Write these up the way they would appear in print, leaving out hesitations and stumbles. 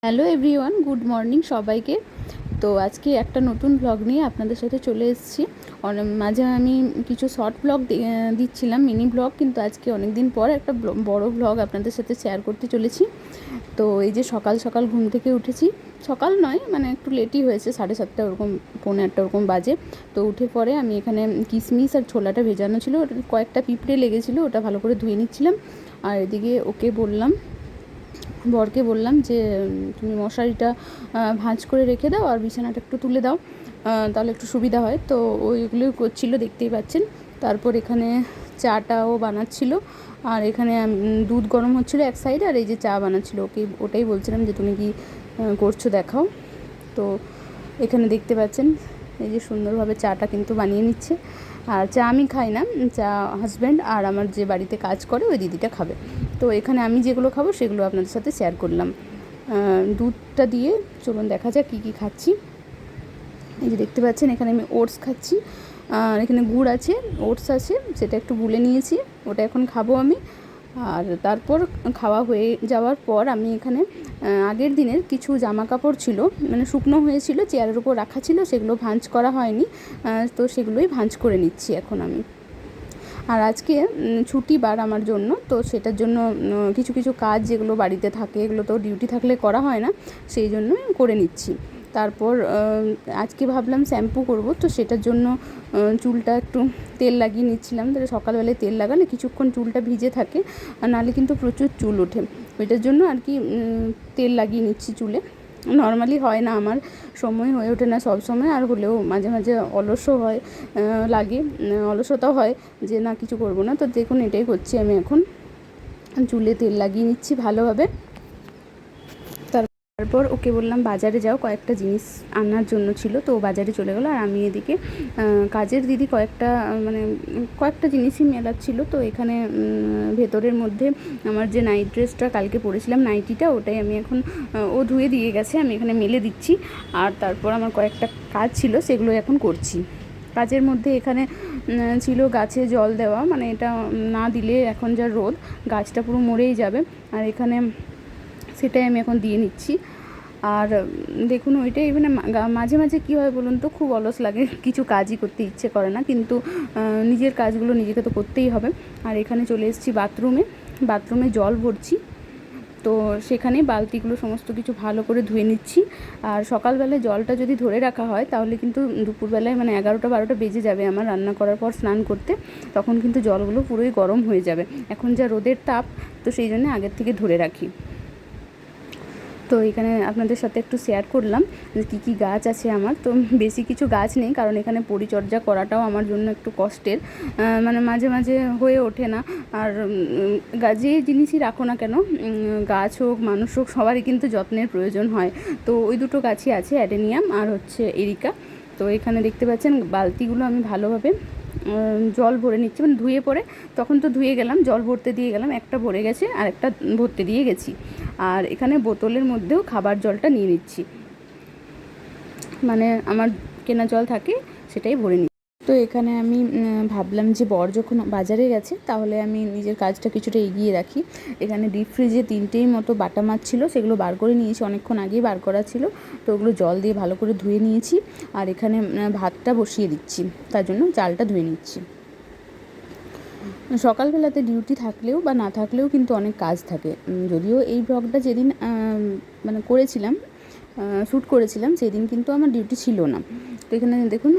Hello everyone, good morning সবাইকে। তো আজকে একটা নতুন ব্লগ নিয়ে আপনাদের সাথে চলে এসেছি। মাঝে আমি কিছু শর্ট ব্লগ দিচ্ছিলাম, মিনি ব্লগ, কিন্তু আজকে অনেক দিন পর একটা বড় ব্লগ আপনাদের সাথে শেয়ার করতে চলেছি। তো এই যে সকাল সকাল ঘুম থেকে উঠেছি, সকাল নয় মানে একটু লেটই হয়েছে, 7:30 ওরকম, 7:45 ওরকম বাজে। তো উঠে পরে আমি এখানে কিশমিশ আর ছোলাটা ভেজানো ছিল, কয়েকটা পিঁপড়ে লেগেছিলো, ওটা ভালো করে ধুয়ে নিচ্ছিলাম। আর এদিকে বরকে বললাম যে তুমি মশারিটা ভাঁজ করে রেখে দাও আর বিছানাটা একটু তুলে দাও, তাহলে একটু সুবিধা হয়। তো ওইগুলোই করছিল, দেখতেই পাচ্ছেন। তারপর এখানে চাটাও বানাচ্ছিল, আর এখানে দুধ গরম হচ্ছিল এক সাইডে, আর এই যে চা বানাচ্ছিল। ওটাই বলছিলাম যে তুমি কি করছো দেখাও। তো এখানে দেখতে পাচ্ছেন এই যে সুন্দরভাবে চাটা কিন্তু বানিয়ে নিচ্ছে। আর চা আমি খাই না, চা হাজব্যান্ড আর আমার যে বাড়িতে কাজ করে ওই দিদিটা খাবে। তো এখানে আমি যেগুলো খাবো সেগুলো আপনাদের সাথে শেয়ার করলাম। দুধটা দিয়ে চলুন দেখা যাক কী কী খাচ্ছি। এই যে দেখতে পাচ্ছেন এখানে আমি ওটস খাচ্ছি, আর এখানে গুড় আছে, ওটস আছে, সেটা একটু গুলে নিয়েছি, ওটা এখন খাবো আমি। আর তারপর খাওয়া হয়ে যাওয়ার পর আমি এখানে আগের দিনের কিছু জামা কাপড় ছিল, মানে শুকনো হয়েছিল, চেয়ারের উপর রাখা ছিল, সেগুলো ভাঁজ করা হয়নি, তো সেগুলোই ভাঁজ করে নিচ্ছি এখন আমি। আর আজকে ছুটি বার আমার জন্য, তো সেটার জন্য কিছু কিছু কাজ যেগুলো বাড়িতে থাকে, এগুলো তো ডিউটি থাকলে করা হয় না, সেই জন্যই করে নিচ্ছি। তারপর আজকে ভাবলাম শ্যাম্পু করব, তো সেটার জন্য চুলটা একটু তেল লাগিয়ে নিচ্ছিলাম। তাহলে সকালবেলায় তেল লাগালে কিছুক্ষণ চুলটা ভিজে থাকে, আর নাহলে কিন্তু প্রচুর চুল ওঠে। ওইটার জন্য আর কি তেল লাগিয়ে নিচ্ছি চুলে। নর্মালি হয় না, আমার সময় হয়ে ওঠে না সব সময়, আর হলেও মাঝে মাঝে অলসও হয়, লাগে, অলসতাও হয় যে না কিছু করব না। তো দেখুন এটাই করছি আমি এখন, চুলে তেল লাগিয়ে নিচ্ছি ভালোভাবে। তারপর ওকে বললাম বাজারে যাও, কয়েকটা জিনিস আনার জন্য ছিল, তো বাজারে চলে গেলো। আর আমি এদিকে কাজের দিদি কয়েকটা জিনিসই মেলাচ্ছিল। তো এখানে ভেতরের মধ্যে আমার যে নাইট ড্রেসটা কালকে পরেছিলাম, নাইটিটা, ওটাই আমি এখন ও ধুয়ে দিয়ে গেছে, আমি এখানে মেলে দিচ্ছি। আর তারপর আমার কয়েকটা কাজ ছিল, সেগুলো এখন করছি। কাজের মধ্যে এখানে ছিল গাছে জল দেওয়া, মানে এটা না দিলে এখন যা রোদ, গাছটা পুরো মরেই যাবে। আর এখানে সেটাই আমি এখন দিয়ে নিচ্ছি। আর দেখুন ওইটাই, মানে মাঝে মাঝে কী হয় বলুন তো, খুব অলস লাগে, কিছু কাজই করতে ইচ্ছে করে না, কিন্তু নিজের কাজগুলো নিজেকে তো করতেই হবে। আর এখানে চলে এসেছি বাথরুমে জল ভরছি, তো সেখানে বালতিগুলো সমস্ত কিছু ভালো করে ধুয়ে নিচ্ছি। আর সকালবেলায় জলটা যদি ধরে রাখা হয় তাহলে কিন্তু দুপুরবেলায় মানে 11টা-12টা বেজে যাবে আমার রান্না করার পর স্নান করতে, তখন কিন্তু জলগুলো পুরোই গরম হয়ে যাবে। এখন যা রোদের তাপ, তো সেই জন্য আগের থেকে ধরে রাখি। তো এখানে আপনাদের সাথে একটু শেয়ার করলাম যে কী কী গাছ আছে আমার। তো বেশি কিছু গাছ নেই, কারণ এখানে পরিচর্যা করাটাও আমার জন্য একটু কষ্টের, মানে মাঝে মাঝে হয়ে ওঠে না। আর যে জিনিসই রাখো না কেন, গাছ হোক মানুষ হোক, সবারই কিন্তু যত্নের প্রয়োজন হয়। তো ওই দুটো গাছই আছে, অ্যাডেনিয়াম আর হচ্ছে এরিকা। তো এখানে দেখতে পাচ্ছেন বালতিগুলো আমি ভালোভাবে জল ভরে নিচ্ছি, মানে ধুয়ে পরে, তখন তো ধুয়ে গেলাম, জল ভরতে দিয়ে গেলাম, একটা ভরে গেছে আর একটা ভরতে দিয়ে গেছি। আর এখানে বোতলের মধ্যেও খাবার জলটা নিয়ে নিচ্ছি, মানে আমার কেনা জল থাকে সেটাই ভরে নিই। তো এখানে আমি ভাবলাম যে বর যখন বাজারে গেছে, তাহলে আমি নিজের কাজটা কিছুটা এগিয়ে রাখি। এখানে ডিপ ফ্রিজে 3টেই মতো বাটা মাছ ছিল, সেগুলো বার করে নিয়েছি, অনেকক্ষণ আগেই বার করা ছিল। তো ওগুলো জল দিয়ে ভালো করে ধুয়ে নিয়েছি। আর এখানে ভাতটা বসিয়ে দিচ্ছি, তার জন্য চালটা ধুয়ে নিচ্ছি। সকালবেলাতে ডিউটি থাকলেও বা না থাকলেও কিন্তু অনেক কাজ থাকে। যদিও এই ব্লগটা যেদিন মানে করেছিলাম, শ্যুট করেছিলাম, সেদিন কিন্তু আমার ডিউটি ছিল না। তো এখানে দেখুন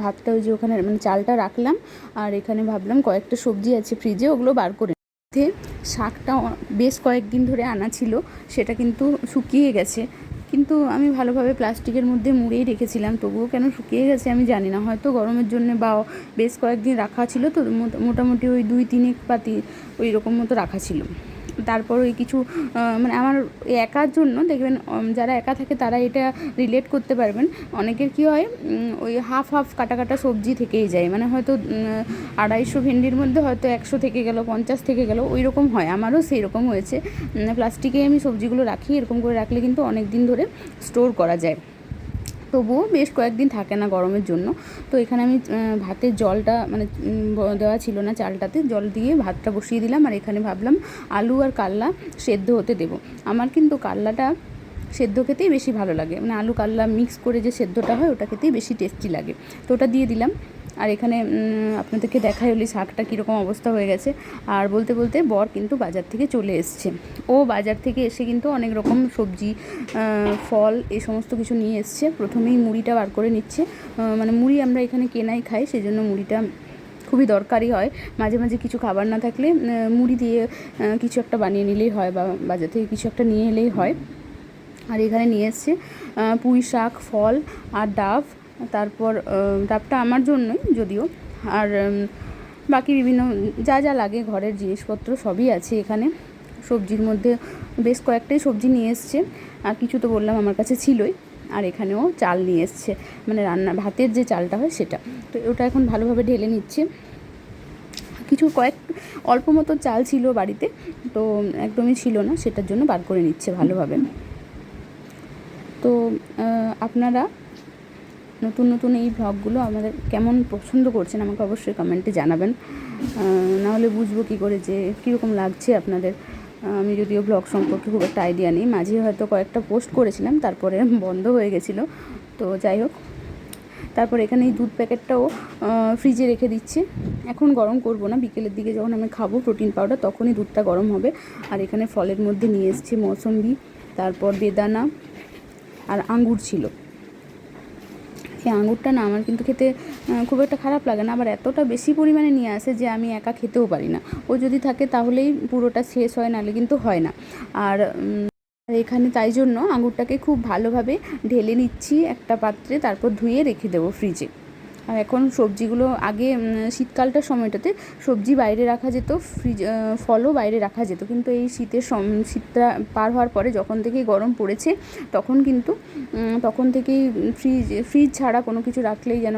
ভাতটা ওই যে ওখানে মানে চালটা রাখলাম, আর এখানে ভাবলাম কয়েকটা সবজি আছে ফ্রিজে, ওগুলো বার করে শাকটা বেশ কয়েকদিন ধরে আনা ছিল, সেটা কিন্তু শুকিয়ে গেছে, কিন্তু আমি ভালোভাবে প্লাস্টিকের মধ্যে মুড়েই রেখেছিলাম, তবুও কেন শুকিয়ে গেছে আমি জানি না, হয়তো গরমের জন্য বা বেশ কয়েকদিন রাখা ছিল, তো মোটামুটি ওই 2-3 পাতি ওই রকম মতো রাখা ছিল। তারপর ওই কিছু মানে আমার একার জন্য দেখবেন, যারা একা থাকে তারা এটা রিলেট করতে পারবেন। অনেকের কী হয়, ওই হাফ হাফ কাটা কাটা সবজি থেকেই যায়, মানে হয়তো 250 ভেন্ডির মধ্যে হয়তো 100 থেকে গেল, 50 থেকে গেল, ওই রকম হয়। আমারও সেই রকম হয়েছে। প্লাস্টিকে আমি সবজিগুলো রাখি, এরকম করে রাখলে কিন্তু অনেক দিন ধরে স্টোর করা যায়, তবুও বেশ কয়েকদিন থাকে না গরমের জন্য। তো এখানে আমি ভাতের জলটা মানে দেওয়া ছিল না, চালটাতে জল দিয়ে ভাতটা বসিয়ে দিলাম। আর এখানে ভাবলাম আলু আর কাল্লা সেদ্ধ হতে দেব। আমার কিন্তু কাল্লাটা সেদ্ধ খেতেই বেশি ভালো লাগে, মানে আলু কাল্লা মিক্স করে যে সেদ্ধটা হয় ওটা খেতেই বেশি টেস্টি লাগে। তো ওটা দিয়ে দিলাম। আর এখানে আপনাদেরকে দেখাই হলি শাকটা কীরকম অবস্থা হয়ে গেছে। আর বলতে বলতে বর কিন্তু বাজার থেকে চলে এসছে। ও বাজার থেকে এসে কিন্তু অনেক রকম সবজি, ফল এই সমস্ত কিছু নিয়ে এসছে। প্রথমেই মুড়িটা বার করে নিচ্ছে, মানে মুড়ি আমরা এখানে কেনাই খাই, সেই জন্য মুড়িটা খুবই দরকারি হয়। মাঝে মাঝে কিছু খাবার না থাকলে মুড়ি দিয়ে কিছু একটা বানিয়ে নিলেই হয়, বা বাজার থেকে কিছু একটা নিয়ে এলেই হয়। আর এখানে নিয়ে এসছে পুঁই শাক, ফল আর ডাব। তারপর ডাবটা আমার জন্যই যদিও, আর বাকি বিভিন্ন যা যা লাগে ঘরের জিনিসপত্র সবই আছে এখানে। সবজির মধ্যে বেশ কয়েকটাই সবজি নিয়ে এসছে, আর কিছু তো বললাম আমার কাছে ছিলই। আর এখানেও চাল নিয়ে এসছে, মানে ভাতের যে চালটা হয় সেটা। তো ওটা এখন ভালোভাবে ঢেলে নিচ্ছে। কিছু অল্প মতো চাল ছিল বাড়িতে, তো একদমই ছিল না, সেটার জন্য বার করে নিচ্ছে ভালোভাবে। তো আপনারা নতুন নতুন এই ভ্লগগুলো আমাদের কেমন পছন্দ করছেন আমাকে অবশ্যই কমেন্টে জানাবেন, নাহলে বুঝবো কী করে যে কীরকম লাগছে আপনাদের। আমি যদিও ব্লগ সম্পর্কে খুব একটা আইডিয়া নেই, মাঝে হয়তো কয়েকটা পোস্ট করেছিলাম, তারপরে বন্ধ হয়ে গেছিলো। তো যাই হোক, তারপর এখানে এই দুধ প্যাকেটটাও ফ্রিজে রেখে দিচ্ছি। এখন গরম করব না, বিকেলের দিকে যখন আমি খাবো প্রোটিন পাউডার তখনই দুধটা গরম হবে। আর এখানে ফলের মধ্যে নিয়ে এসেছি মৌসম্বি, তারপর বেদানা আর আঙ্গুর ছিল। এই আঙুরটা না আমার কিন্তু খেতে খুব একটা খারাপ লাগে না, আবার এতটা বেশি পরিমাণে নিয়ে আসে যে আমি একা খেতেও পারি না। ও যদি থাকে তাহলেই পুরোটা শেষ হয়, নাহলে কিন্তু হয় না। আর এখানে তাই জন্য আঙুরটাকে খুব ভালোভাবে ঢেলে নিচ্ছি একটা পাত্রে, তারপর ধুয়ে রেখে দেবো ফ্রিজে। আর এখন সবজিগুলো আগে শীতকালটার সময়টাতে সবজি বাইরে রাখা যেত, ফলও বাইরে রাখা যেত, কিন্তু এই শীতটা পার হওয়ার পরে যখন থেকেই গরম পড়েছে তখন থেকেই ফ্রিজ ছাড়া কোনো কিছু রাখলেই যেন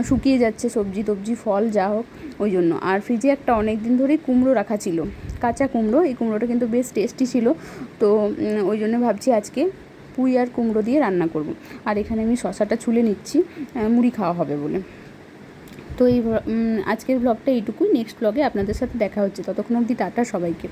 শুকিয়ে যাচ্ছে সবজি টবজি ফল যা হোক, ওই জন্য। আর ফ্রিজে একটা অনেক দিন ধরেই কুমড়ো রাখা ছিল, কাঁচা কুমড়ো। এই কুমড়োটা কিন্তু বেশ টেস্টি ছিল, তো ওই জন্য ভাবছি আজকে পুঁই আর কুমড়ো দিয়ে রান্না করব। আর এখানে আমি শশাটা ছুলে নিচ্ছি, মুড়ি খাওয়া হবে বলে। তো আজকের ব্লগটা এইটুকুই। নেক্সট ব্লগে আপনাদের সাথে দেখা হচ্ছে, ততক্ষণ অবধি টাটা সবাইকে।